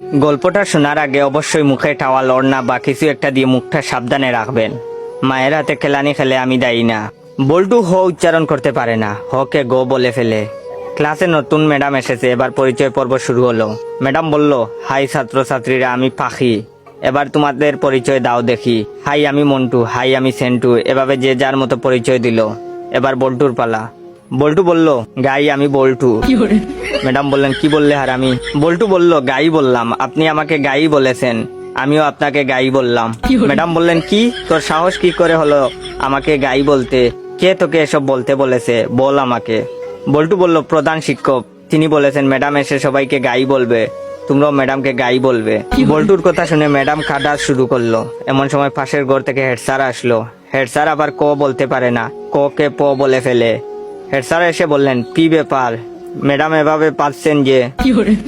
গল্পটা শোনার আগে অবশ্যই মুখে টাওয়াল ওড়না বা কিছু একটা দিয়ে মুখটা সাবধানে রাখবেন। মায়ের হাতে খেলানি খেলে আমি দায়ী না। বল্টু হ উচ্চারণ করতে পারে না, হকে গো বলে ফেলে। ক্লাসে নতুন ম্যাডাম এসেছে, এবার পরিচয় পর্ব শুরু হলো। ম্যাডাম বলল, হাই ছাত্রছাত্রীরা, আমি পাখি, এবার তোমাদের পরিচয় দাও দেখি। হাই আমি মন্টু, হাই আমি সেন্টু, এভাবে যে যার মতো পরিচয় দিল। এবার বল্টুর পালা। বল্টু বলল, গাই আমি বল্টু। ম্যাডাম বললেন, কি বললে হারামি? বল্টু বলল, গাই বললাম, আপনি আমাকে গাই বলেছেন, আমিও আপনাকে গাই বললাম। ম্যাডাম বললেন, কি তোর সাহস কি করে হলো আমাকে গাই বলতে? কে তোকে এসব বলতে বলেছে, বল আমাকে। বল্টু বলল, প্রধান শিক্ষক, তিনি বলেছেন ম্যাডাম এসে সবাইকে গাই বলবে, তোমরাও ম্যাডামকে গাই বলবে। বল্টুর কথা শুনে ম্যাডাম কাঁদা শুরু করলো। এমন সময় পাশের ঘর থেকে হেড স্যার আসলো। হেড স্যার আবার ক বলতে পারে না, ক কে প বলে ফেলে। হেড স্যার এসে বললেন, কি ব্যাপার ম্যাডাম এভাবে পাচ্ছেন যে?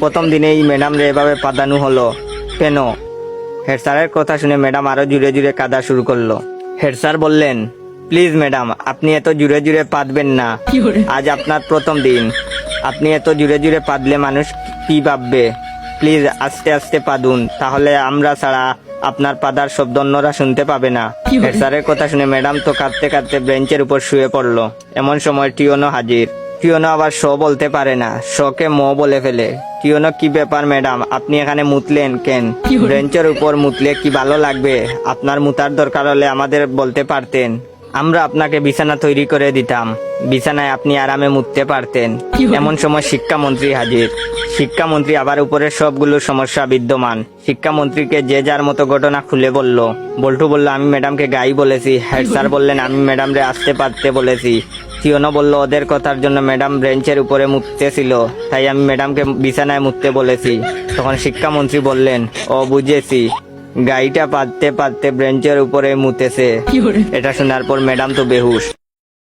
প্রথম দিনেই ম্যাডাম রে এভাবে পাদানো হলো কেন? হেড স্যারের কথা শুনে ম্যাডাম আরো জুড়ে জুড়ে কাঁদা শুরু করলো। হেড স্যার বললেন, প্লিজ ম্যাডাম, আপনি এত জুড়ে জুড়ে পাদবেন না, আজ আপনার প্রথম দিন, আপনি এত জুড়ে জুড়ে পাদলে মানুষ কি ভাববে? প্লিজ আস্তে আস্তে পাদুন, তাহলে আমরা ছাড়া আপনার পাদার শব্দ অন্যরা শুনতে পাবে না। হেড স্যারের কথা শুনে ম্যাডাম তো কাঁদতে কাঁদতে বেঞ্চের উপর শুয়ে পড়লো। এমন সময় টিওনো হাজির। টিওনো আবার শ বলতে পারে না, শকে ম বলে ফেলে। টিওনো, কি ব্যাপার ম্যাডাম, আপনি এখানে মুতলেন কেন? বেঞ্চের উপর মুতলে কি ভালো লাগবে? আপনার মুতার দরকার হলে আমাদের বলতে পারতেন, আমরা আপনাকে বিছানা তৈরি করে দিতাম, বিছানায় আপনি আরামে মুততে পারতেন। এমন সময় শিক্ষামন্ত্রী হাজির। শিক্ষামন্ত্রী আবার উপরের সবগুলো সমস্যা বিদ্যমান। শিক্ষামন্ত্রীকে যে যার মতো ঘটনা খুলে বলল। বল্টু বলল, আমি ম্যাডামকে গাই বলেছি। হেড স্যার বললেন, আমি ম্যাডামরে আসতে পারতে বলেছি। টিওনো বলল, ওদের কথার জন্য ম্যাডাম বেঞ্চের উপরে মুততেছিল, তাই আমি ম্যাডামকে বিছানায় মুততে বলেছি। তখন শিক্ষামন্ত্রী বললেন, ও বুঝেছি, গাইটা পাততে পাততে বেঞ্চের উপরে মুতেছে। এটা শোনার পর ম্যাডাম তো বেহুশ।